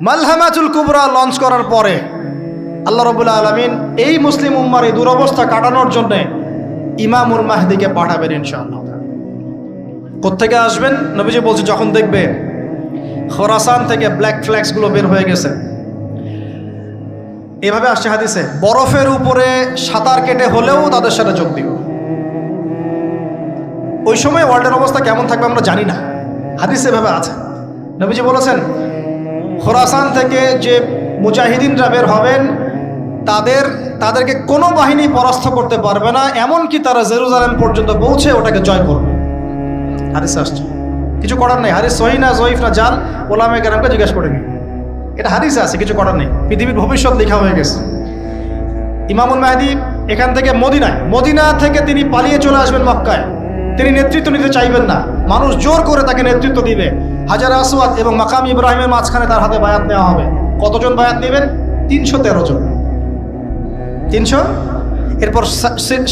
মালহামাতুল কুবরা launch করার পরে আল্লাহ রাব্বুল আলামিন এই মুসলিম উম্মার এই দুরবস্থা কাটানোর জন্য ইমামুল মাহদিকে পাঠাবেন ইনশাআল্লাহ। কোত্থেকে আসবেন? নবীজি বলছে যখন দেখবে খোরাসান থেকে ব্ল্যাক ফ্ল্যাগসগুলো বের হয়ে গেছে, এভাবে আসছে হাদিসে, বরফের উপরে সাঁতার কেটে হলেও তাদের সাথে যোগ দিব। ওই সময় ওয়ার্ল্ডের অবস্থা কেমন থাকবে আমরা জানি না, হাদিসে এভাবে আছে। নবীজি বলেছেন খোরাসান থেকে যে মুজাহিদিনরা বের হবেন তাদেরকে কোনো বাহিনী পরাস্ত করতে পারবে না, এমনকি তারা জেরুজালেম পর্যন্ত পৌঁছে ওটাকে জয় করবে। হাদিসে আসছে, কিছু করার নেই। হাদিস সহিহ না জয়ীফ না জাল, ওলামায়ে কেরামকে জিজ্ঞেস করে নি, এটা হাদিসে আছে, কিছু করার নেই। পৃথিবীর ভবিষ্যৎ লেখা হয়ে গেছে। ইমামুল মাহদি এখান থেকে মদিনা থেকে তিনি পালিয়ে চলে আসবেন মক্কায়। তিনি নেতৃত্ব নিতে চাইবেন না, মানুষ জোর করে তাকে নেতৃত্ব দিবে। হাজার আসওয়াদ এবং মাকাম ইব্রাহিমের মাঝখানে তার হাতে বায়াত নেওয়া হবে। কতজন বায়াত নেবেন? 313 জন। 300। এরপর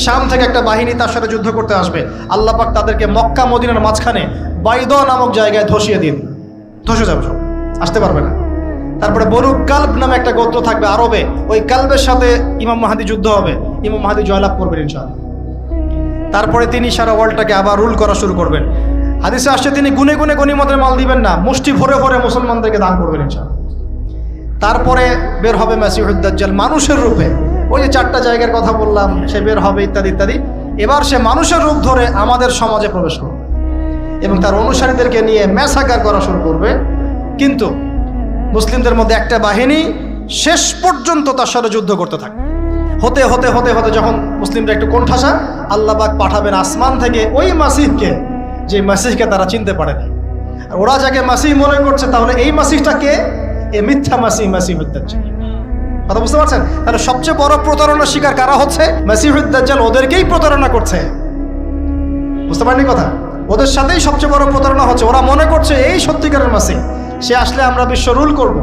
শাম থেকে একটা বাহিনী তার সাথে যুদ্ধ করতে আসবে। আল্লাহ পাক তাদেরকে মক্কা মদিনার মাঝখানে বাইদা নামক জায়গায় ধসিয়ে দিন, ধসে যাবে, সব আসতে পারবে না। তারপরে বনু কালব নামে একটা গোত্র থাকবে আরবে, ওই কালবের সাথে ইমাম মাহদি যুদ্ধ হবে, ইমাম মাহদি জয়লাভ করবেন ইনশাআল্লাহ। তারপরে তিনি সারা ওয়ার্ল্ডটাকে আবার রুল করা শুরু করবেন। হাদিসে আসছে তিনি গুনে গুনে গনিমতের মাল দিবেন না, মুষ্টি ভরে ভরে মুসলমানদেরকে দান করবেন ইনশাআল্লাহ। তারপরে বের হবে মাসিহুদ দাজ্জাল মানুষের রূপে, ওই যে 4টা জায়গার কথা বললাম, সে বের হবে ইত্যাদি ইত্যাদি। এবার সে মানুষের রূপ ধরে আমাদের সমাজে প্রবেশ করবে এবং তার অনুসারীদেরকে নিয়ে ম্যাসাকার করা শুরু করবে। কিন্তু মুসলিমদের মধ্যে একটা বাহিনী শেষ পর্যন্ত তার সাথে যুদ্ধ করতে থাকে। হতে হতে হতে হতে যখন মুসলিমরা একটু কোণঠাসা, আল্লাহ পাক পাঠাবেন আসমান থেকে ওই মাসিহকে, যে মাসিহকে তারা চিনতে পারে না। আর ওরা যাকে মাসিহ মনে করছে, তাহলে এই মাসিহটা কে? এ মিথ্যা মাসিহুদ দাজ্জাল। কথা বুঝতে পারছেন? তাহলে সবচেয়ে বড় প্রতারণা শিকার কারা হচ্ছে? মাসিহুদ দাজ্জাল ওদেরকেই প্রতারণা করছে। বুঝতে পারেননি কথা? ওদের সাথেই সবচেয়ে বড় প্রতারণা হচ্ছে। ওরা মনে করছে এই সত্যিকারের মাসিহ, সে আসলে আমরা বিশ্ব রুল করব।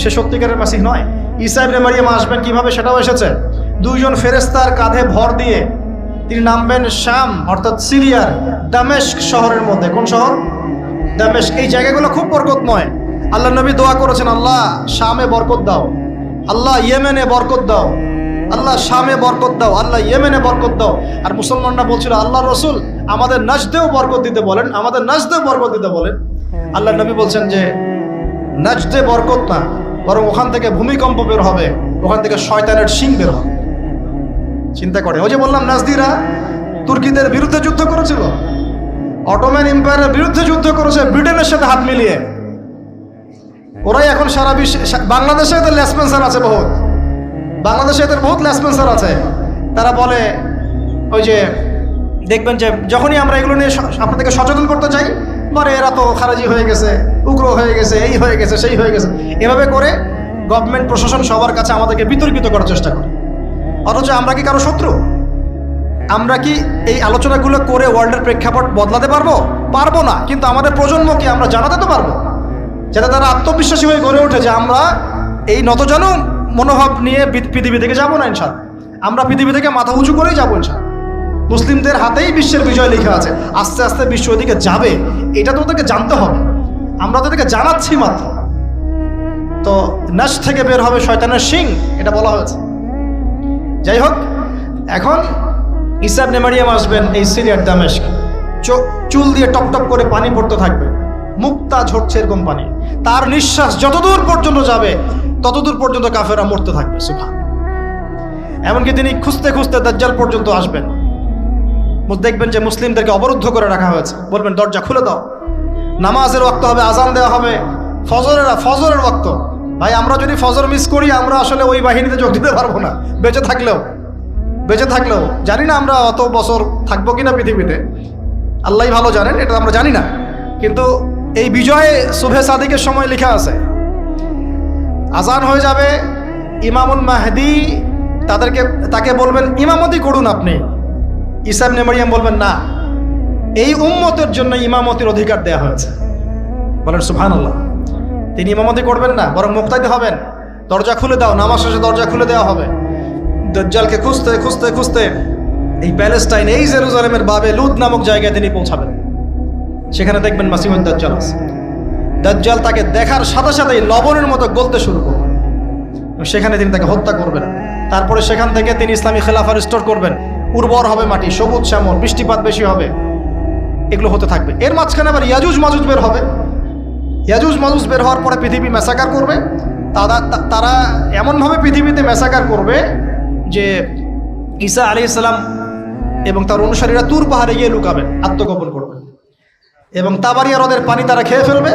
সে সত্যিকারের মাসিহ নয়। ঈসা ইবনে মারিয়াম আসবেন কিভাবে সেটাও এসেছে। 2 জন ফেরেশতার কাঁধে ভর দিয়ে তিনি নামবেন শাম অর্থাৎ সিরিয়ার দামেস্ক শহরের মধ্যে। কোন শহর? দামেস্ক। এই জায়গাগুলো খুব বরকতময়। আল্লাহ নবী দোয়া করেছেন, আল্লাহ শামে বরকত দাও, আল্লাহ ইয়েমেনে বরকত দাও, আল্লাহ শামে বরকত দাও, আল্লাহ ইয়েমেনে বরকত দাও। আর মুসলমানরা বলছিল, আল্লাহ রসুল আমাদের নাজদেও বরকত দিতে বলেন, আমাদের নাজদেও বরকত দিতে বলেন। আল্লাহ নবী বলছেন যে নাজদে বরকত না, বরং ওখান থেকে ভূমিকম্প বের হবে, ওখান থেকে শয়তানের শিং বের হবে। চিন্তা করে, ওই যে বললাম নাজদিরা তুর্কিদের বিরুদ্ধে যুদ্ধ করেছিল, অটোম্যান এম্পায়ারের বিরুদ্ধে যুদ্ধ করেছে ব্রিটেনের সাথে হাত মিলিয়ে। ওরাই এখন সারা বিশ্বে, বাংলাদেশে এদের লেসপেন্সার আছে বহুত, বাংলাদেশে এদের বহুত লেসপেন্সার আছে। তারা বলে, ওই যে দেখবেন যে যখনই আমরা এগুলো নিয়ে আপনাদেরকে সচেতন করতে চাই, বলে এরা তো খারাজি হয়ে গেছে, উগ্র হয়ে গেছে, এই হয়ে গেছে, সেই হয়ে গেছে। এভাবে করে গভর্নমেন্ট প্রশাসন সবার কাছে আমাদেরকে বিতর্কিত করার চেষ্টা করে। অথচ আমরা কি কারো শত্রু? আমরা কি এই আলোচনাগুলো করে ওয়ার্ল্ডের প্রেক্ষাপট বদলাতে পারবো? পারবো না। কিন্তু আমাদের প্রজন্মকে আমরা জানাতে তো পারবো, যাতে তারা আত্মবিশ্বাসী হয়ে গড়ে ওঠে যে আমরা এই নতজানু মনোভাব নিয়ে পৃথিবী থেকে যাবো না ইনশাআল্লাহ। আমরা পৃথিবী থেকে মাথা উঁচু করেই যাবো ইনশাআল্লাহ। মুসলিমদের হাতেই বিশ্বের বিজয় লেখা আছে। আস্তে আস্তে বিশ্ব ওদিকে যাবে, এটা তো ওদেরকে জানতে হবে। আমরা তাদেরকে জানাচ্ছি মাত্র। তো নাশ থেকে বের হবে শয়তানের শিং, এটা বলা হয়েছে। যাই হোক, এখন ঈসা ইবনে মারিয়াম আসবেন এই সিরিয়ার দামেস্ক। চুল দিয়ে টপ টপ করে পানি পড়তে থাকবে, মুক্তা ঝরছে এরকম পানি। তার নিঃশ্বাস যতদূর পর্যন্ত যাবে ততদূর পর্যন্ত কাফেররা মরতে থাকবে। সুবহান। এমনকি তিনি খুঁজতে খুঁজতে দাজ্জাল পর্যন্ত আসবেন। দেখবেন যে মুসলিমদেরকে অবরুদ্ধ করে রাখা হয়েছে, বলবেন দরজা খুলে দাও, নামাজের ওয়াক্ত হবে, আজান দেওয়া হবে, ফজরের ওয়াক্ত। ভাই আমরা যদি ফজর মিস করি, আমরা আসলে ওই বাহিনীতে যোগ দিতে পারবো না, বেঁচে থাকলেও জানি না আমরা অত বছর থাকবো কিনা পৃথিবীতে, আল্লাহই ভালো জানেন, এটা আমরা জানি না। কিন্তু এই বিজয়ে সুবহে সাদিকের সময় লেখা আছে, আজান হয়ে যাবে, ইমামুল মাহদি তাকে বলবেন ইমামতি করুন আপনি। ঈসা ইবনে মারিয়াম বলবেন না, এই উম্মতের জন্য ইমামতির অধিকার দেয়া হয়েছে। বলেন সুবহানাল্লাহ। তিনি ইমামতি করবেন না, বরং মুক্তাদি হবেন। দরজা খুলে দাও, নামাজ শেষে দরজা খুলে দেওয়া হবে। দাজ্জালকে খুঁজতে খুঁজতে খুঁজতে এই প্যালেস্টাইন, এই জেরুজালেমের বাবে লুদ নামক জায়গায় তিনি পৌঁছাবেন। সেখানে দেখবেন মাসিহুদ দাজ্জাল আছে। দাজ্জাল তাকে দেখার সাথে সাথেই লবণের মতো গলতে শুরু করবে। সেখানে তিনি তাকে হত্যা করবেন। তারপরে সেখান থেকে তিনি ইসলামী খেলাফা রিস্টোর করবেন। উর্বর হবে মাটি, সবুজ শ্যামল, বৃষ্টিপাত বেশি হবে, এগুলো হতে থাকবে। এর মাঝখানে আবার ইয়াজুজ মাজুজ বের হবে। ইয়াজুজ মাজুজ বের হওয়ার পরে পৃথিবী ম্যাসাকার করবে। তারা এমনভাবে পৃথিবীতে ম্যাসাকার করবে যে ঈসা আলাইহিস সালাম এবং তার অনুসারীরা তুর পাহাড়ে গিয়ে লুকাবেন, আত্মগোপন করবেন, এবং তাবারিয়া হ্রদের পানি তারা খেয়ে ফেলবে।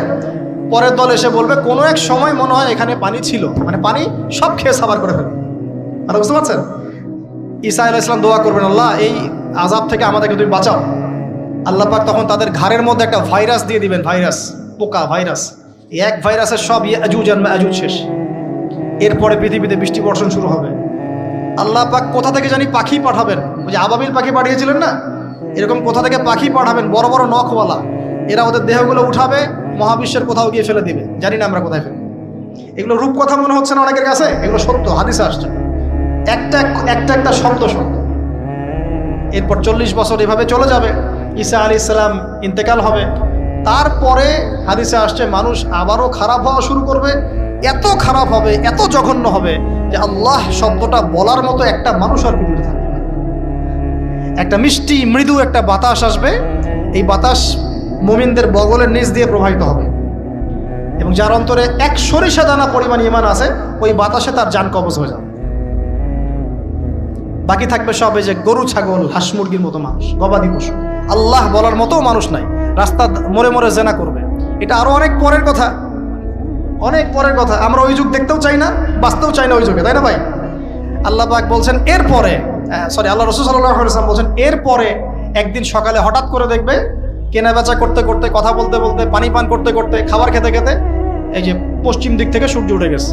পরের দল এসে বলবে কোনো এক সময় মনে হয় এখানে পানি ছিল, মানে পানি সব খেয়ে সাবার করে ফেলবে। মানে বুঝতে পারছেন? ঈসা আলাইহিস সালাম দোয়া করবেন, আল্লাহ এই আযাব থেকে আমাদেরকে তুমি বাঁচাও। আল্লাহ পাক তখন তাদের ঘাড়ের মধ্যে একটা ভাইরাস দিয়ে দিবেন, ভাইরাস, পোকা ভাইরাস। এক ভাইরাসের সব ইয়াজুজ আর মাজুজ শেষ। এরপরে পৃথিবীতে বৃষ্টি বর্ষণ শুরু হবে। আল্লাহ পাক কোথা থেকে জানি পাখি পাঠাবেন, ওই যে আবাবিল পাখি পাঠিয়েছিলেন না, এরকম কোথা থেকে পাখি পাঠাবেন বড় বড় নখওয়ালা। এরা ওদের দেহগুলো উঠাবে, মহাবিশ্বের কোথাও গিয়ে ফেলে দিবে, জানি না আমরা কোথায় ফেলবো। এগুলো রূপকথা মনে হচ্ছে না অনেকের কাছে, এগুলো সত্য, হাদিসে আসছে। একটা শব্দ সত্য। এরপর 40 বছর এভাবে চলে যাবে, ঈসা আলাইহিস সালাম ইন্তেকাল হবে। তারপরে হাদিসে আসছে মানুষ আবারও খারাপ হওয়া শুরু করবে। এত খারাপ হবে, এত জঘন্য হবে যে আল্লাহ শব্দটা বলার মতো একটা মানুষ আর পৃথিবীতে থাকবে না। একটা মিষ্টি মৃদু একটা বাতাস আসবে, এই বাতাস মুমিনদের বগলের নিচ দিয়ে প্রবাহিত হবে, এবং যার অন্তরে এক সরিষা দানা পরিমাণ ঈমান আছে, ওই বাতাসে তার জান কবজ হয়ে যাবে। বাকি থাকবে সব এই যে গরু, ছাগল, হাঁস মুরগির মতো মানুষ, গবাদি পশু। আল্লাহ বলার মতো মানুষ নাই, রাস্তা মোড়ে মোড়ে জেনা করবে। এটা আরো অনেক পরের কথা, অনেক পরের কথা। আমরা ওই যুগ দেখতেও চাই না, বাঁচতেও চাই না ওই যুগে, তাই না ভাই? আল্লাহ পাক বলছেন এরপরে, আল্লাহ রাসূল সাল্লাল্লাহু আলাইহি ওয়াসাল্লাম বলছেন এরপরে একদিন সকালে হঠাৎ করে দেখবে কেনা বেচা করতে করতে, কথা বলতে বলতে, পানি পান করতে করতে, খাবার খেতে খেতে এই যে পশ্চিম দিক থেকে সূর্য উঠে গেছে।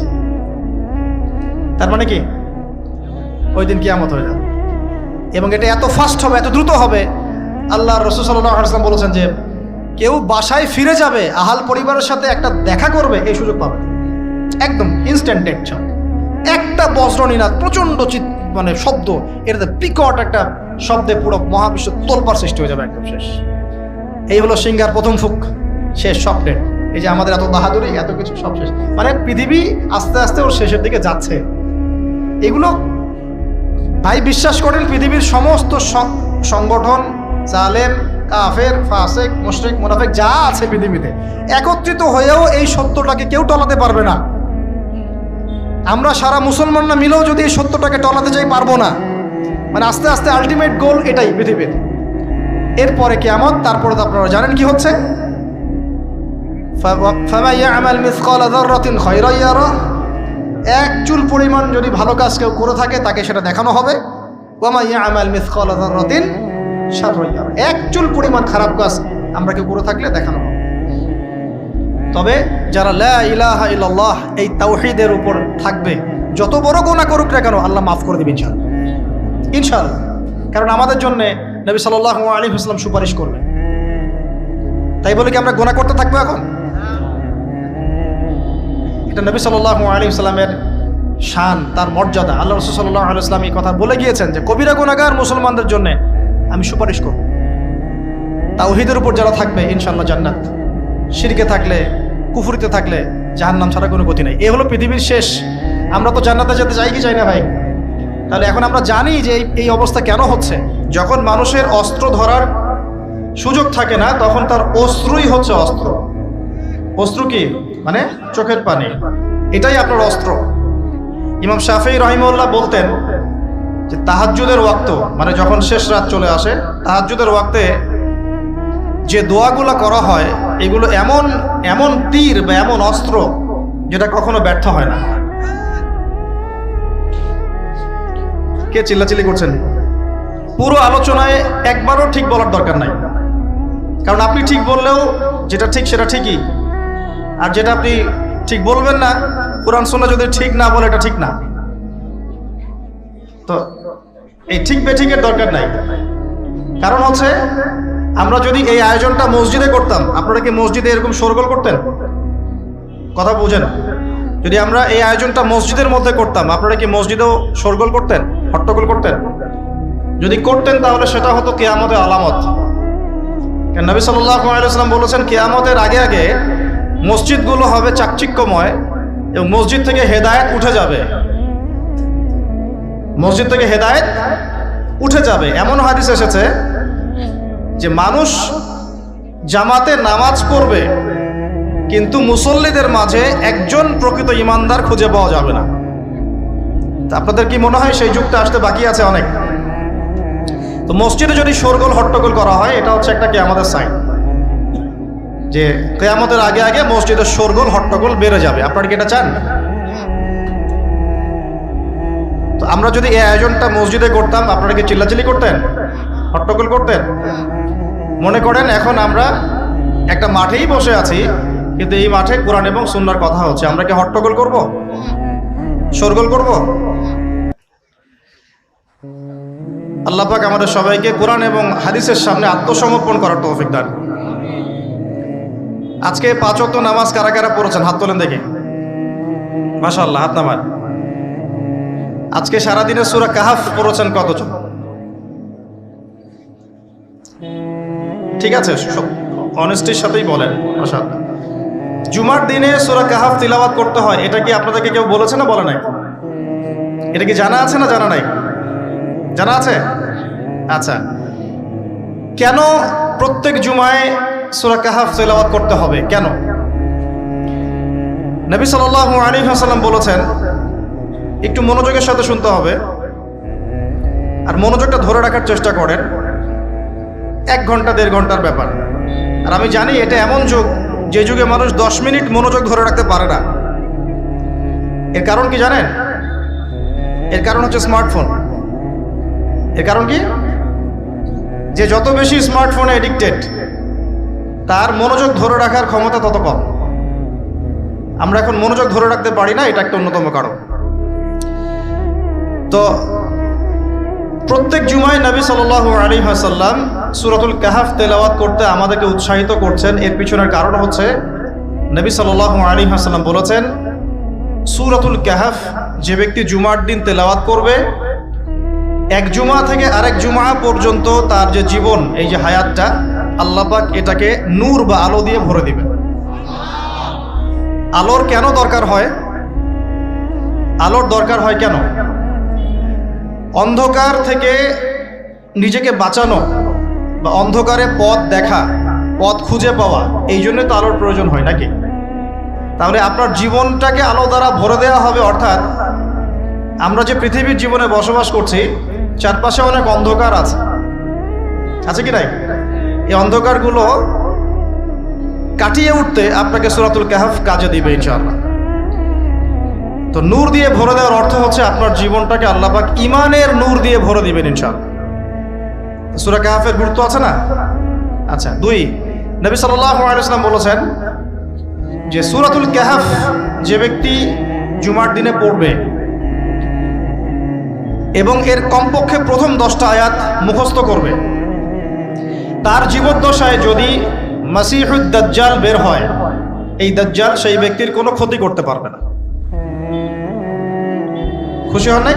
তার মানে কি ওই দিন কিয়ামত হয়ে যাবে, এবং এটা এত ফাস্ট হবে, এত দ্রুত হবে। আল্লাহ রাসূল সাল্লাল্লাহু আলাইহি ওয়াসাল্লাম বলেছেন যে কেউ বাসায় ফিরে যাবে, আহাল পরিবারের সাথে একটা দেখা করবে, এই সুযোগ পাবে একদম ইনস্ট্যান্ট ডেট। একটা বজ্রনীনাদ, প্রচণ্ড মানে শব্দ, এটাতে বিকট একটা শব্দে পুরো মহাবিশ্ব তোলপাড় সৃষ্টি হয়ে যাবে, একদম শেষ। এই হলো সিঙ্গার প্রথম ফুক, শেষ, সব ডেট। এই যে আমাদের এত বাহাদুরি, এত কিছু সব শেষ, মানে পৃথিবী আস্তে আস্তে ওর শেষের দিকে যাচ্ছে। এগুলো ভাই বিশ্বাস করেন, পৃথিবীর সমস্ত সংগঠন, জালেম, কাফের, ফাসেক, মুশরিক, মুনাফিক যা আছে পৃথিবীতে, একত্রিত হয়েও এই সত্যটাকে কেউ টলাতে পারবে না। আমরা সারা মুসলমানরা মিলেও যদি এই সত্যটাকে টলাতে যাই, পারবো না। মানে আস্তে আস্তে আলটিমেট গোল এটাই পৃথিবীর। এরপরে কিয়ামত, তারপরে তো আপনারা জানেন কি হচ্ছে, ফামান ইয়া'মাল মিসকালা যাররাতিন খায়রান ইয়ারাহ, এক চুল পরিমাণ যদি ভালো কাজ কেউ করে থাকে তাকে সেটা দেখানো হবে। ওয়া মান ইয়া'মাল মিসকালা যাররাতিন শাররান ইয়ারাহ, এক চুল পরিমাণ খারাপ কাজ আমরা কেউ করে থাকলে দেখানো হবে। তবে যারা লা ইলাহা ইল্লাল্লাহ এই তাওহীদের উপর থাকবে, যত বড় গুনাহ করুক না কেন আল্লাহ মাফ করে দিবেন ইনশাআল্লাহ, ইনশাআল্লাহ। কারণ আমাদের জন্য নবী সাল্লাল্লাহু আলাইহি ওয়াসাল্লাম সুপারিশ করবেন। তাই বলে কি আমরা গুনাহ করতে থাকবো এখন? এটা নবী সাল্লাল্লাহু আলাইহি ওয়াসাল্লামের শান, তার মর্যাদা। আল্লাহ রাসূল সাল্লাল্লাহু আলাইহি ওয়াসাল্লাম এই কথা বলে গিয়েছেন যে কবিরা গুনাহগার মুসলমানদের জন্য আমি সুপারিশ করব। তাওহীদের উপর যারা থাকবে ইনশাআল্লাহ জান্নাত, শিরকে থাকলে, কুফরিতে থাকলে জাহান্নাম ছাড়া কোনো গতি নাই। এই হলো পৃথিবীর শেষ। আমরা তো জান্নাতে যেতে চাই কি চাই না ভাই? তাহলে এখন আমরা জানি যে এই অবস্থা কেন হচ্ছে। যখন মানুষের অস্ত্র ধরার সুযোগ থাকে না, তখন তার অস্ত্রই হচ্ছে অস্ত্র। অস্ত্র কি? মানে চোখের পানি, এটাই আপনার অস্ত্র। ইমাম শাফিঈ রাহিমাহুল্লাহ বলতেন যে তাহাজ্জুদের ওয়াক্ত, মানে যখন শেষ রাত চলে আসে, তাহাজ্জুদের ওয়াক্তে যে দোয়াগুলো করা হয় এগুলো এমন এমন তীর বা এমন অস্ত্র যেটা কখনো ব্যর্থ হয় না। কে চিল্লাচিল্লি করছেন? পুরো আলোচনায় একবারও ঠিক বলার দরকার নাই, কারণ আপনি ঠিক বললেও যেটা ঠিক সেটা ঠিকই, আর যেটা আপনি ঠিক বলবেন না, কোরআন সুন্নাহ যদি ঠিক না বলে এটা ঠিক না। তো এই ঠিক বেঠিকের দরকার নাই। কারণ হচ্ছে আমরা যদি এই আয়োজনটা মসজিদে করতাম, আপনারা কি মসজিদে এরকম শোরগোল করতেন? কথা বুঝেন? যদি আমরা এই আয়োজনটা মসজিদের মধ্যে করতাম, আপনারা কি মসজিদেও শোরগোল করতেন, হট্টগোল করতেন? যদি করতেন তাহলে সেটা হতো কিয়ামতের আলামত। কারণ নবী সাল্লাল্লাহু আলাইহি ওয়াসাল্লাম বলেছেন কিয়ামতের আগে আগে মসজিদগুলো হবে চাকচিক্যময় এবং মসজিদ থেকে হেদায়েত উঠে যাবে, মসজিদ থেকে হেদায়েত উঠে যাবে। এমন হাদিস এসেছে যে মানুষ জামাতে নামাজ পড়বে কিন্তু মুসল্লিদের মাঝে একজন প্রকৃত ইমানদার খুঁজে পাওয়া যাবে না। তা আপনাদের কি মনে হয় সেই যুগটা আসতে বাকি আছে অনেক? তো মসজিদে যদি শোরগোল হট্টগোল করা হয়, এটা হচ্ছে একটা কিয়ামতের সাইন যে কিয়ামতের আগে আগে মসজিদের শোরগোল হট্টগোল বেড়ে যাবে। আপনারা কি এটা চান? তো আমরা যদি এই আয়োজনটা মসজিদে করতাম, আপনারা কি চিল্লাচিল্লি করতেন, হট্টগোল করতেন? মনে করেন এখন আমরা একটা মাঠেই বসে আছি, কিন্তু এই মাঠে কোরআন এবং সুন্নাহর কথা হচ্ছে, আমরা কি হট্টগোল করব, শোরগোল করব? আল্লাহ পাক আমাদের সবাইকে কোরআন এবং হাদিসের সামনে আত্মসমর্পণ করার তৌফিক দান। আজকে 5 ওয়াক্ত নামাজ কারা কারা পড়েছেন হাত তোলেন দেখি। মাশাআল্লাহ, হাত নামান। আজকে সারাদিনে সূরা কাহাফ পড়েছেন কতজন? ঠিক আছে, অনেস্টির সাথেই বলেন। মাশাআল্লাহ। জুমার দিনে সূরা কাহাফ তিলাওয়াত করতে হয়, এটা কি আপনাদেরকে কেউ বলেছে না বলে নাই? এটা কি জানা আছে না জানা নাই? জানা আছে? আচ্ছা, কেন প্রত্যেক জুমায় সূরা কাহাফ তিলাওয়াত করতে হবে, কেন? নবী সাল্লাল্লাহু আলাইহি ওয়াসাল্লাম বলেছেন, একটু মনোযোগের সাথে শুনতে হবে আর মনোযোগটা ধরে রাখার চেষ্টা করেন। 1 ঘন্টা 1.5 ঘন্টার ব্যাপার। আর আমি জানি এটা এমন যুগ যে যুগে মানুষ 10 মিনিট মনোযোগ ধরে রাখতে পারে না। এর কারণ কি জানেন? এর কারণ হচ্ছে স্মার্টফোন। এর কারণ কি? যে যত বেশি স্মার্টফোনে এডিক্টেড, তার মনোযোগ ধরে রাখার ক্ষমতা তত কম। আমরা এখন মনোযোগ ধরে রাখতে পারি না, এটা একটা অন্যতম কারণ। তো প্রত্যেক জুমায় নবী সাল্লাল্লাহু আলাইহি ওয়াসাল্লাম সূরাতুল কাহাফ তেলাওয়াত করতে আমাদেরকে উৎসাহিত করছেন। এর পিছনের কারণ হচ্ছে নবী সাল্লাল্লাহু আলাইহি ওয়াসাল্লাম বলেছেন, সূরাতুল কাহাফ যে ব্যক্তি জুমার দিন তেলাওয়াত করবে, এক জুমা থেকে আরেক জুমা পর্যন্ত তার যে জীবন, এই যে হায়াতটা, আল্লাহ পাক এটাকে নূর বা আলো দিয়ে ভরে দিবেন। আলোর কেন দরকার হয়? আলোর দরকার হয় কেন? অন্ধকার থেকে নিজেকে বাঁচানো বা অন্ধকারে পথ দেখা, পথ খুঁজে পাওয়া, এই জন্য তো আলোর প্রয়োজন হয় নাকি? তাহলে আপনার জীবনটাকে আলো দ্বারা ভরে দেওয়া হবে। অর্থাৎ আমরা যে পৃথিবীর জীবনে বসবাস করছি, চারপাশে অনেক অন্ধকার আছে, আছে কি নাই? এই অন্ধকারগুলো কাটিয়ে উঠতে আপনাকে সূরাতুল কাহাফ কাজে দিবে ইনশাআল্লাহ। তো নূর দিয়ে ভরে দেওয়ার অর্থ হচ্ছে আপনার জীবনটাকে আল্লাহ পাক ঈমানের নূর দিয়ে ভরে দিবেন ইনশাআল্লাহ। সূরা কাহাফের গুরুত্ব আছে না? আচ্ছা, 2, নবী সাল্লাল্লাহু আলাইহি ওয়াসাল্লাম বলেছেন যে সূরাতুল কাহাফ যে ব্যক্তি জুমার দিনে পড়বে এবং এর কমপক্ষে প্রথম 10টা আয়াত মুখস্থ করবে, তার জীবদ্দশায় যদি মাসিহুদ দাজ্জাল বের হয়, এই দাজ্জাল সেই ব্যক্তির কোনো ক্ষতি করতে পারবে না। খুশি হন নাই?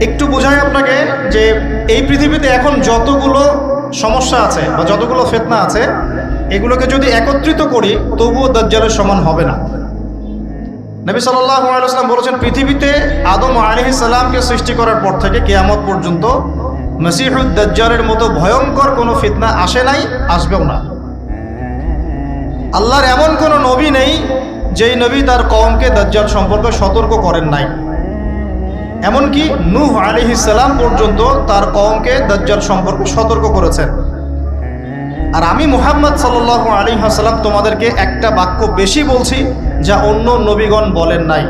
একটু বোঝাই আপনাকে যে এই পৃথিবীতে এখন যতগুলো সমস্যা আছে বা যতগুলো ফিতনা আছে, এগুলোকে যদি একত্রিত করি তবুও দাজ্জালের সমান হবে না। নবী সাল্লাল্লাহু আলাইহি ওয়াসাল্লাম বলেছেন, পৃথিবীতে আদম আলাইহিস সালামকে সৃষ্টি করার পর থেকে কিয়ামত পর্যন্ত মাসিহুদ দাজ্জালের মতো ভয়ঙ্কর কোনো ফিতনা আসে নাই, আসবেও না। আল্লাহর এমন কোনো নবী নেই যেই নবী তার কওমকে দাজ্জাল সম্পর্কে সতর্ক করেন নাই। এমনকি নূহ আলাইহিস সালাম পর্যন্ত তার কওমকে দাজ্জাল সম্পর্কে সতর্ক করেছেন। আর আমি মুহাম্মদ সাল্লাল্লাহু আলাইহি ওয়াসাল্লাম তোমাদেরকে একটা বাক্য বেশি বলছি যা অন্য নবীগণ বলেন নাই,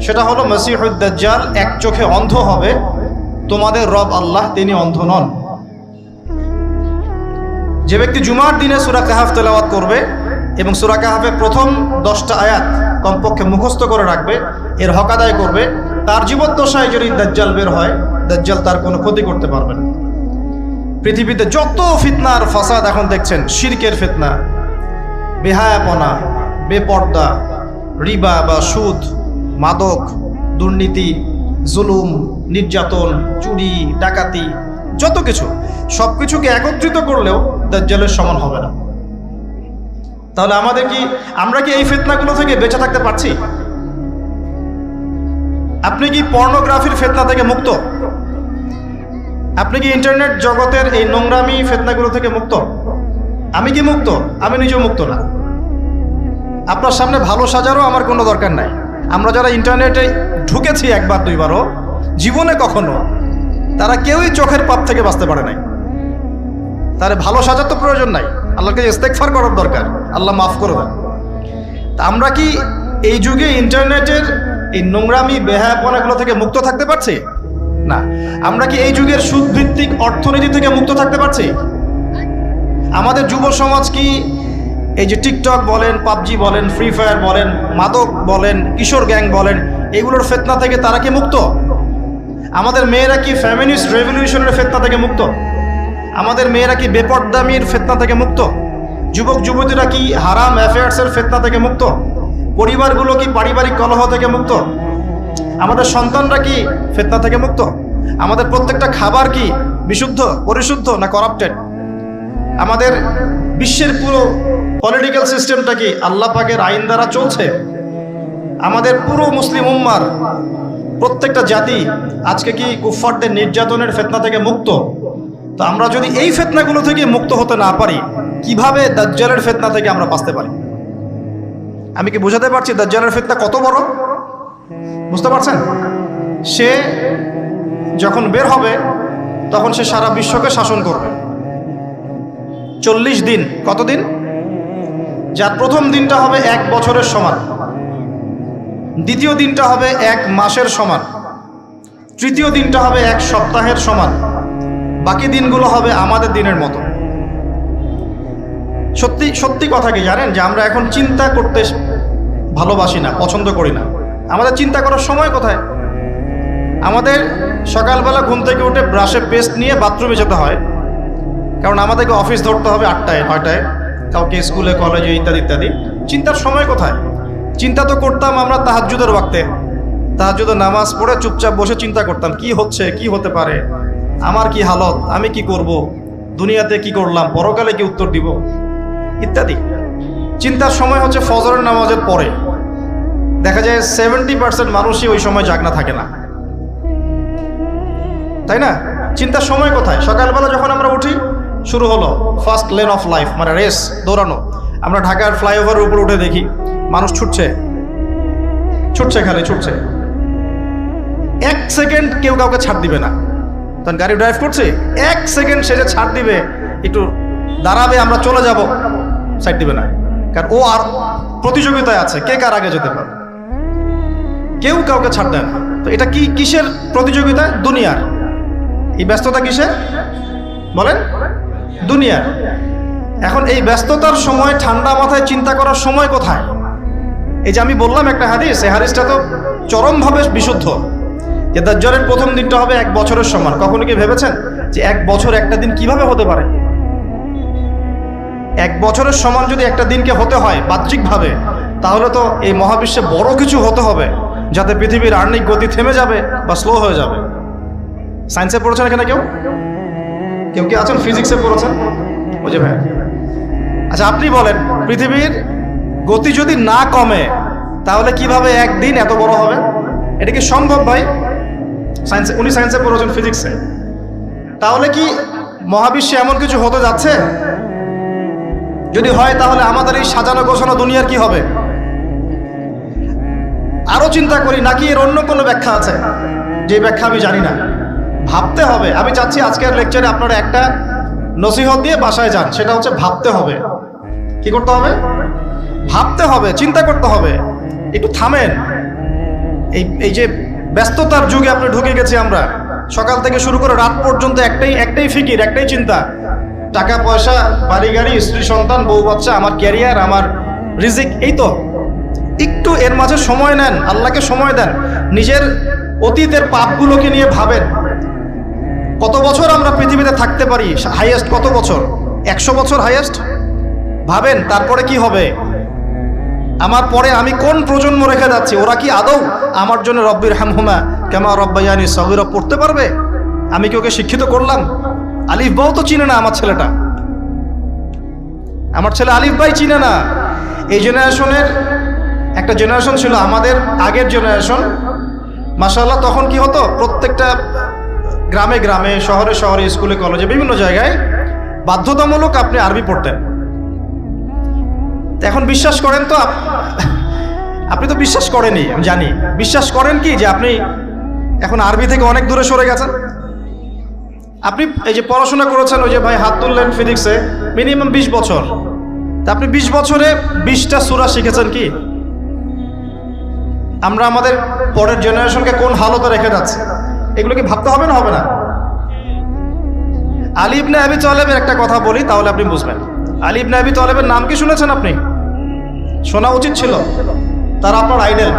সেটা হলো মাসিহুদ দাজ্জাল এক চোখে অন্ধ হবে, তোমাদের রব আল্লাহ তিনি অন্ধ নন। যে ব্যক্তি জুমার দিনে সূরা কাহাফ তেলাওয়াত করবে এবং সূরা কাহাফের প্রথম 10টা আয়াত কমপক্ষে মুখস্থ করে রাখবে, এর হক আদায় করবে, তার জীবদ্দশায় যদি দাজ্জাল বের হয়, দাজ্জাল তার কোনো ক্ষতি করতে পারবে না। পৃথিবীতে যত ফিতনার ফাসাদ এখন দেখছেন, শিরকের ফিতনা, বেহায়াপনা, বেপর্দা, রিবা বা সুদ, মাদক, দুর্নীতি, জুলুম, নির্যাতন, চুরি, ডাকাতি, যত কিছু, সব কিছুকে একত্রিত করলেও দাজ্জালের সমান হবে না। তাহলে আমরা কি এই ফিতনাগুলো থেকে বেঁচে থাকতে পারছি? আপনি কি পর্নোগ্রাফির ফিতনা থেকে মুক্ত? আপনি কি ইন্টারনেট জগতের এই নোংরামি ফিতনাগুলো থেকে মুক্ত? আমি কি মুক্ত? আমি নিজেও মুক্ত না। আপনার সামনে ভালো সাজারও আমার কোনো দরকার নাই। আমরা যারা ইন্টারনেটে ঢুকেছি একবার দুইবারও, জীবনে কখনো তারা কেউই চোখের পাপ থেকে বাঁচতে পারে নাই। তার ভালো সাজার তো প্রয়োজন নাই, আল্লাহকে ইস্তেগফার করার দরকার, আল্লাহ মাফ করে দেন। তা আমরা কি এই যুগে ইন্টারনেটের এই নোংরামি বেহায়াপনাগুলো থেকে মুক্ত থাকতে পারছি? না। আমরা কি এই যুগের সুদভিত্তিক অর্থনীতি থেকে মুক্ত থাকতে পারছি? আমাদের যুব সমাজ কি এই যে টিকটক বলেন, পাবজি বলেন, ফ্রি ফায়ার বলেন, মাদক বলেন, কিশোর গ্যাং বলেন, এগুলোর ফিতনা থেকে তারা কি মুক্ত? আমাদের মেয়েরা কি ফেমিনিস্ট রেভলিউশনের ফিতনা থেকে মুক্ত? আমাদের মেয়েরা কি বেপরদামির ফিতনা থেকে মুক্ত? যুবক যুবতীরা কি হারাম অ্যাফেয়ার্সের ফিতনা থেকে মুক্ত? পরিবারগুলো কি পারিবারিক কলহ থেকে মুক্ত? আমাদের সন্তানরা কি ফিতনা থেকে মুক্ত? আমাদের প্রত্যেকটা খাবার কি বিশুদ্ধ, পরিশুদ্ধ না করাপ্টেড? আমাদের বিশ্বের পুরো পলিটিক্যাল সিস্টেমটা কি আল্লাহ পাকের আইন দ্বারা চলছে? আমাদের পুরো মুসলিম উম্মার প্রত্যেকটা জাতি আজকে কি কুফফারদের নির্যাতনের ফিতনা থেকে মুক্ত? তো আমরা যদি এই ফিতনাগুলো থেকে মুক্ত হতে না পারি, কিভাবে দাজ্জালের ফিতনা থেকে আমরা বাঁচতে পারি? আমি কি বুঝাতে পারছি দাজ্জালের ফিতনা কত বড়? বুঝতে পারছেন? সে যখন বের হবে তখন সে সারা বিশ্বকে শাসন করবে 40 দিন। কতদিন? যার প্রথম দিনটা হবে 1 বছরের সমান, দ্বিতীয় দিনটা হবে 1 মাসের সমান, তৃতীয় দিনটা হবে 1 সপ্তাহের সমান, বাকি দিনগুলো হবে আমাদের দিনের মতো। সত্যি সত্যি কথা কি জানেন যে আমরা এখন চিন্তা করতে ভালোবাসি না, পছন্দ করি না। আমাদের চিন্তা করার সময় কোথায়? আমাদের সকালবেলা ঘুম থেকে উঠে ব্রাশে পেস্ট নিয়ে বাথরুমে যেতে হয়, কারণ আমাদেরকে অফিস ধরতে হবে 8টায় 9টায়, কাউকে স্কুলে কলেজে ইত্যাদি ইত্যাদি। চিন্তার সময় কোথায়? চিন্তা তো করতাম আমরা তাহাজ্জুদের ওয়াক্তে, তাহাজ্জুদের নামাজ পড়ে চুপচাপ বসে চিন্তা করতাম কি হচ্ছে, কি হতে পারে, আমার কি হালত, আমি কি করব, দুনিয়াতে কি করলাম, পরকালে কি উত্তর দিব ইত্যাদি। চিন্তার সময় হচ্ছে ফজরের নামাজের পরে। দেখা যায় 70% মানুষই ওই সময় জাগনা থাকে না, তাই না? চিন্তার সময় কোথায়? সকালবেলা যখন আমরা উঠি শুরু হলো ফার্স্ট লেন অফ লাইফ, মানে রেস, দৌড়ানো। আমরা ঢাকার ফ্লাইওভারের উপর উঠে দেখি মানুষ ছুটছে, খালি ছুটছে। 1 সেকেন্ড কেউ কাউকে ছাড় দিবে না। তখন গাড়ি ড্রাইভ করছে, 1 সেকেন্ড সে যে ছাড় দিবে, একটু দাঁড়াবে, আমরা চলে যাব, সাইড দিবে না। কারণ ও আর প্রতিযোগিতায় আছে, কে কার আগে যেতে পারে। কেউ কাউকে ছাড় দেয় না। তো এটা কি কিসের প্রতিযোগিতা? দুনিয়ার। এই ব্যস্ততা কিসের বলেন? দুনিয়ার। এখন এই ব্যস্ততার সময় ঠান্ডা মাথায় চিন্তা করার সময় কোথায়? এই যে আমি বললাম একটা হাদিস, এই হাদিসটা তো চরমভাবে বিশুদ্ধ, যে দাজ্জালের প্রথম দিনটা হবে 1 বছরের সমান। কখনো কি ভেবেছেন যে 1 বছর একটা দিন কিভাবে হতে পারে? 1 বছরের সমান যদি একটা দিনকে হতে হয় বাহ্যিকভাবে, তাহলে তো এই মহাবিশ্বে বড় কিছু হতে হবে, যাতে পৃথিবীর আর্নিক গতি থেমে যাবে বা স্লো হয়ে যাবে। সায়েন্সে পড়েছেন এখানে কেউ কি আছেন? ফিজিক্সে পড়েছেন? বুঝে ভাই। আচ্ছা আপনি বলেন, পৃথিবীর গতি যদি না কমে তাহলে কিভাবে একদিন এত বড় হবে? এটা কি সম্ভব ভাই? উনি সায়েন্সে পড়েছেন, ফিজিক্সে। তাহলে কি মহাবিশ্বে এমন কিছু হতে যাচ্ছে? যদি হয় তাহলে আমাদের এই সাজানো গোছানো দুনিয়ার কি হবে? আরো চিন্তা করি, নাকি এর অন্য কোনো ব্যাখ্যা আছে, যে ব্যাখ্যা আমি জানি না? ভাবতে হবে। আমি চাচ্ছি আজকের লেকচারে আপনারা একটা নসিহত দিয়ে বাসায় যান, সেটা হচ্ছে ভাবতে হবে। কি করতে হবে? ভাবতে হবে, চিন্তা করতে হবে। একটু থামেন। এই যে ব্যস্ততার যুগে আপনি ঢুকে গেছি আমরা, সকাল থেকে শুরু করে রাত পর্যন্ত একটাই ফিকির, একটাই চিন্তা, টাকা পয়সা, বাড়ি গাড়ি, স্ত্রী সন্তান, বউ বাচ্চা, আমার ক্যারিয়ার, আমার রিজিক। এই তো একটু এর মাঝে সময় নেন, আল্লাহকে সময় দেন, নিজের অতীতের পাপগুলোকে নিয়ে ভাবেন। কত বছর আমরা পৃথিবীতে থাকতে পারি? হাইয়েস্ট কত বছর? 100 বছর হাইয়েস্ট। ভাবেন তারপরে কি হবে? আমার পরে আমি কোন প্রজন্ম রেখে যাচ্ছি? ওরা কি আদৌ আমার জন্য রব্বির হামহুমা কামা রব্বায়ানি সগীরা পড়তে পারবে? আমি কি ওকে শিক্ষিত করলাম? আলিফ বাও তো চিনে না আমার ছেলেটা, আমার ছেলে আলিফ বাই চিনে না। এই জেনারেশনের একটা জেনারেশন ছিল আমাদের আগের জেনারেশন, মাশাআল্লাহ। তখন কি হতো, প্রত্যেকটা গ্রামে গ্রামে, শহরে শহরে, স্কুলে কলেজে, বিভিন্ন জায়গায় বাধ্যতামূলক আপনি আরবি পড়তেন। এখন বিশ্বাস করেন তো, আপনি তো বিশ্বাস করেনই, আমি জানি। বিশ্বাস করেন কি যে আপনি এখন আরবি থেকে অনেক দূরে সরে গেছেন? আপনি এই যে পড়াশোনা করেছেন, ওই যে ভাই হাত তুললেন ফিজিক্সে, মিনিমাম 20 বছর, তা আপনি 20 বছরে 20টা সূরা শিখেছেন কি? আমরা আমাদের পরের জেনারেশনকে কোন হালতে রেখে যাচ্ছি, এগুলো কি ভাবতে হবে না, হবে না? আলী ইবনে আবি তালেবের একটা কথা বলি, তাহলে আপনি বুঝবেন। আলী ইবনে আবি তালেবের নাম কি শুনেছেন আপনি? শোনা উচিত ছিল। তারা আপনার আইডল।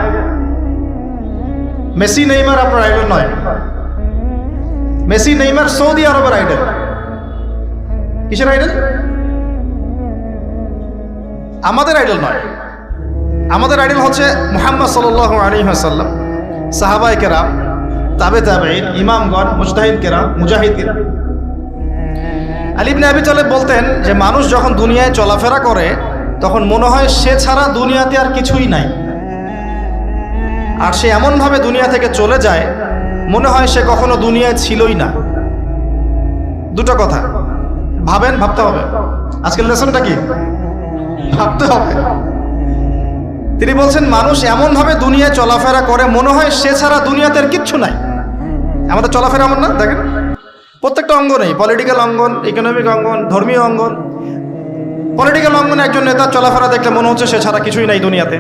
মেসি নেইমার আপনার আইডল নয়। মেসি নেইমার সৌদি আরবের আইডল। কিসের আইডল? আমাদের আইডল নয়। আমাদের আইডল হচ্ছে মুহাম্মদ সাল্লাল্লাহু আলাইহি ওয়াসাল্লাম, সাহাবায়ে কেরাম, তাবে তাবেঈন, ইমামগণ, মুজতাহিদ কেরাম, মুজাহিদ কেরাম। আলী ইবনে আবি তালেব বলতেন যে মানুষ যখন দুনিয়ায় চলাফেরা করে তখন মনে হয় সে ছাড়া দুনিয়াতে আর কিছুই নাই, আর সে এমনভাবে দুনিয়া থেকে চলে যায় মনে হয় সে কখনো দুনিয়ায় ছিলই না। দুটো কথা ভাবেন, ভাবতে হবে। আজকের লেসনটা কি? ভাবতে হবে। তিনি বলছেন মানুষ এমনভাবে দুনিয়ায় চলাফেরা করে মনে হয় সে ছাড়া দুনিয়াতে আর কিচ্ছু নাই। আমাদের চলাফেরা এমন না? দেখেন প্রত্যেকটা অঙ্গনেই, পলিটিক্যাল অঙ্গন, ইকোনমিক অঙ্গন, ধর্মীয় অঙ্গন। পলিটিক্যাল অঙ্গনে একজন নেতার চলাফেরা দেখলে মনে হচ্ছে সে ছাড়া কিছুই নাই দুনিয়াতে।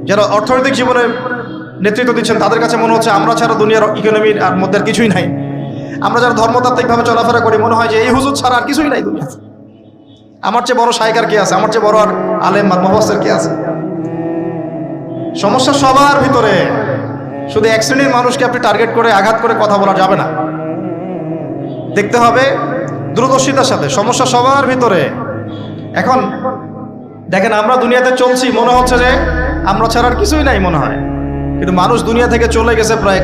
যারা অর্থনৈতিক জীবনে নেতৃত্ব দিচ্ছেন তাদের কাছে মনে হচ্ছে আমরা ছাড়া দুনিয়ার ইকোনমির আর মধ্যে কিছুই নাই। আমরা যারা ধর্মতাত্ত্বিকভাবে চলাফেরা করি মনে হয় যে এই হুজুর ছাড়া আর কিছুই নাই দুনিয়াতে। আমার চেয়ে বড় শায়খার কে আছে, আমার চেয়ে বড় আর আলেম আর মুফাসসির কে আছে? সমস্যা সবার ভিতরে। শুধু এক শ্রেণীর মানুষকে আপনি টার্গেট করে আঘাত করে কথা বলা যাবে না। দেখতে হবে দূরদর্শিতার সাথে, সমস্যা সবার ভিতরে। এখন দেখেন আমরা দুনিয়াতে চলছি, মনে হচ্ছে যে আমরা ছাড়া আর কিছুই নাই মনে হয়, কিন্তু মানুষ দুনিয়া থেকে চলে গেছে। প্রায়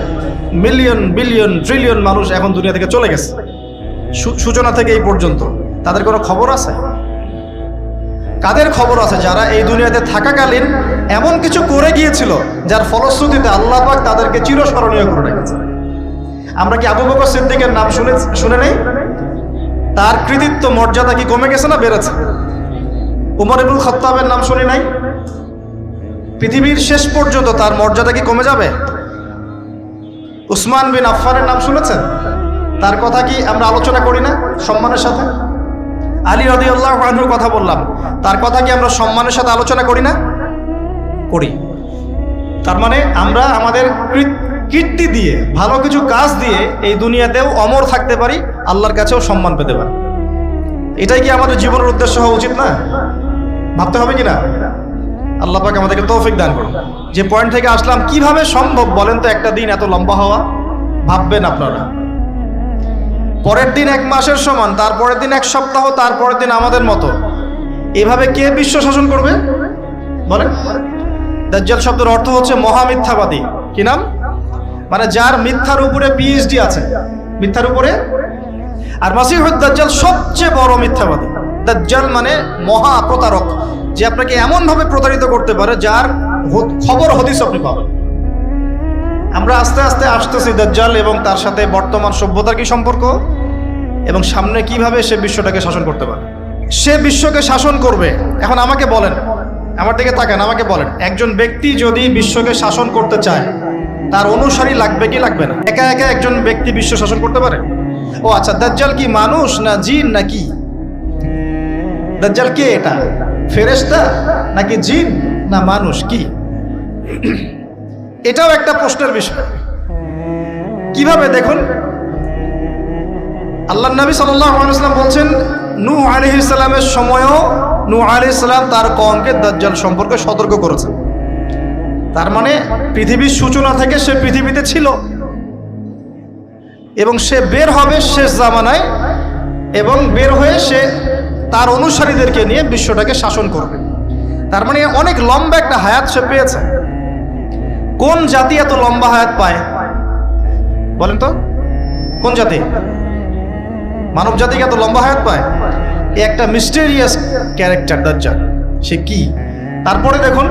মিলিয়ন, বিলিয়ন, ট্রিলিয়ন মানুষ এখন দুনিয়া থেকে চলে গেছে সূচনা থেকে এই পর্যন্ত। তাদের কোনো খবর আছে? কাদের খবর আছে? যারা এই দুনিয়াতে থাকাকালীন এমন কিছু করে গিয়েছিল যার ফলশ্রুতিতে আল্লাহ পাক তাদেরকে চিরস্মরণীয় করে রেখেছে। আমরা কি আবু বকর সিদ্দিকের নাম শুনে নেই? তার কৃতিত্ব মর্যাদা কি কমে গেছে না বেড়েছে? উমর ইবনুল খাত্তাবের নাম শুনি নাই? পৃথিবীর শেষ পর্যন্ত তার মর্যাদা কি কমে যাবে? উসমান বিন আফফানের নাম শুনেছেন? তার কথা কি আমরা আলোচনা করি না সম্মানের সাথে? আলী রাদিয়াল্লাহু আনহুর কথা বললাম, তার কথা কি আমরা সম্মানের সাথে আলোচনা করি না? করি। তার মানে আমরা আমাদের কীর্তি দিয়ে, ভালো কিছু কাজ দিয়ে এই দুনিয়াতেও অমর থাকতে পারি, আল্লাহর কাছেও সম্মান পেতে পারি। এটাই কি আমাদের জীবনের উদ্দেশ্য হওয়া উচিত না? ভাবতে হবে কিনা? আল্লাহ পাক আমাদেরকে তৌফিক দান করুন। যে পয়েন্ট থেকে আসলাম, কিভাবে সম্ভব বলেন তো একটা দিন এত লম্বা হওয়া? ভাববেন আপনারা, পরের দিন 1 মাসের সমান, তারপরের দিন 1 সপ্তাহ, তারপরের দিন আমাদের মতো। এভাবে কে বিশ্ব শাসন করবে বলেন? দাজ্জাল শব্দের অর্থ হচ্ছে মহামিথ্যাবাদী। কি নাম? মানে যার মিথ্যার উপরে পিএইচডি আছে, মিথ্যার উপরে। আর মাসিহুদ দাজ্জাল সবচেয়ে বড় মিথ্যাবাদী। দাজ্জাল মানে মহা প্রতারক, যে আপনাকে এমনভাবে প্রতারিত করতে পারে যার খবর হদিস আপনি পাবেন। আমরা আস্তে আস্তে আসতেছি দাজ্জাল এবং তার সাথে বর্তমান সভ্যতার কি সম্পর্ক, এবং সামনে কিভাবে সে বিশ্বটাকে শাসন করতে পারে। সে বিশ্বকে শাসন করবে। এখন আমাকে বলেন, আমার দিকে তাকান, আমাকে বলেন, একজন ব্যক্তি যদি বিশ্বকে শাসন করতে চায় তার অনুসারী লাগবে কি লাগবে না? একা একা একজন ব্যক্তি বিশ্ব শাসন করতে পারে? ও আচ্ছা, দাজ্জাল কি মানুষ না জিন নাকি? দাজ্জাল কে? এটা ফেরেশতা নাকি জিন না মানুষ? কি? এটাও একটা প্রশ্নের বিষয়। কিভাবে? দেখুন, আল্লাহর নবী সাল্লাল্লাহু আলাইহি ওয়াসাল্লাম বলছেন নূহ আলাইহিস সালামের সময়ও নূহ আলাইহিস সালাম তার কওমকে দাজ্জাল সম্পর্কে সতর্ক করেছেন। তার মানে পৃথিবীর সূচনা থেকে সে পৃথিবীতে ছিল এবং সে বের হবে শেষ জামানায়, এবং বের হয়ে সে তার অনুসারীদেরকে নিয়ে বিশ্বটাকে শাসন করবে। তার মানে অনেক লম্বা একটা হায়াত সে পেয়েছে। কোন জাতি এত লম্বা হায়াত পায় বলেন তো? কোন জাতি? মানব জাতি এত লম্বা হায়াত পায়? একটা মিস্টেরিয়াস ক্যারেক্টার দাজ্জাল। সে কি? তারপরে দেখুন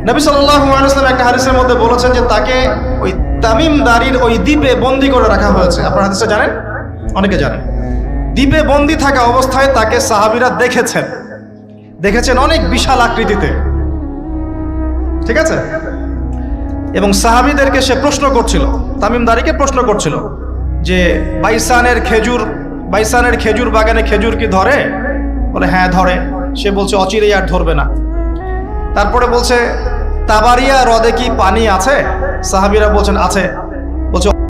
নবী সাল্লাল্লাহু আলাইহি ওয়াসাল্লাম একটা হাদিসের মধ্যে বলেছেন যে তাকে ওই তামিম দারির ওই দ্বীপে বন্দী করে রাখা হয়েছে। আপনারা হাদিসটা জানেন? অনেকে জানেন। দ্বীপে বন্দী থাকা অবস্থায় তাকে সাহাবীরা দেখেছেন অনেক বিশাল আকৃতিতে, ঠিক আছে? এবং সাহাবীদেরকে সে প্রশ্ন করছিল, তামিম দারিকে প্রশ্ন করছিল যে বাইসানের খেজুর বাগানে খেজুর কি ধরে? বলে হ্যাঁ ধরে। সে বলছে অচিরেই আর ধরবে না। তারপরে বলছে তাবারিয়া হ্রদে কি পানি আছে? সাহাবীরা বলছেন আছে।